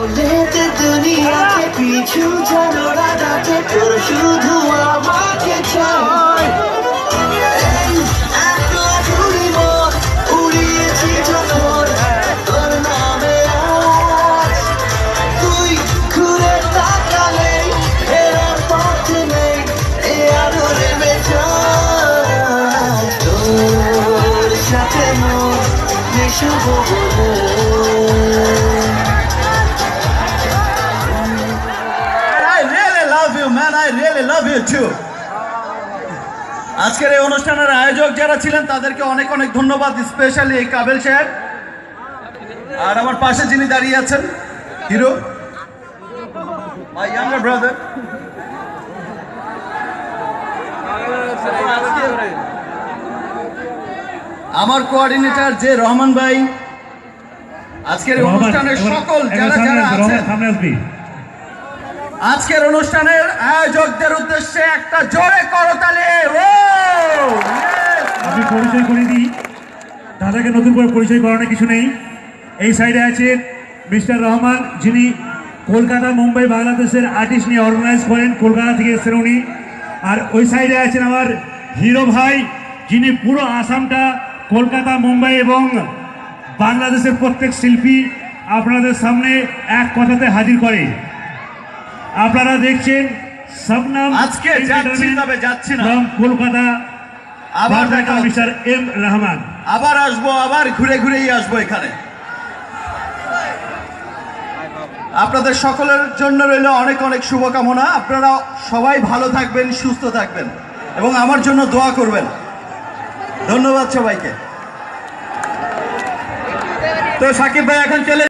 लेते दुनिया के पीछू चलो राजा के তোর শুধু আমাকে চাই এই একলা ঘুরি মন উড়িয়েছি যখন তোর নামে আজ তুই ঘুরে তাকালে এর পথ নেই এ আলোরে বেজান তোর সাথে মন মেশাবো বলে Man, I really love you too. আজকের এই অনুষ্ঠানের আয়োজক যারা ছিলেন তাদেরকে অনেক অনেক ধন্যবাদ, স্পেশালি এই কাবেল সাহেব আর আমার পাশে যিনি দাঁড়িয়ে আছেন হিরো, মাই ইয়াঙ্গার ব্রাদার। আমার কোঅর্ডিনেটর যে রহমান ভাই, আজকের এই অনুষ্ঠানের সকল যারা যারা আছেন, আজকের অনুষ্ঠানের আয়োজকদের উদ্দেশ্যে একটা জোরে করতালি। আমি পরিচয় করে দিই, দাদাকে নতুন করে পরিচয় করানোর কিছু নেই। এই সাইডে আছেন মিস্টার রহমান, যিনি কলকাতা, মুম্বাই, বাংলাদেশের আর্টিস্ট নিয়ে অর্গানাইজ করেন, কলকাতা থেকে এসেছেন উনি। আর ওই সাইডে আছেন আমার হিরো ভাই, যিনি পুরো আসামটা, কলকাতা, মুম্বাই এবং বাংলাদেশের প্রত্যেক শিল্পী আপনাদের সামনে এক কথাতে হাজির করে। আপনারা দেখছেন শবনম আজকে যাচ্ছি না কলকাতা, আবার দেখা মিস্টার এম রহমান। আবার আসবো, আবার ঘুরে ঘুরেই আসবো এখানে। আপনাদের সকলের জন্য রইল অনেক অনেক শুভকামনা। আপনারা সবাই ভালো থাকবেন, সুস্থ থাকবেন এবং আমার জন্য দোয়া করবেন। ধন্যবাদ সবাইকে। তো সাকিব ভাই এখন চলে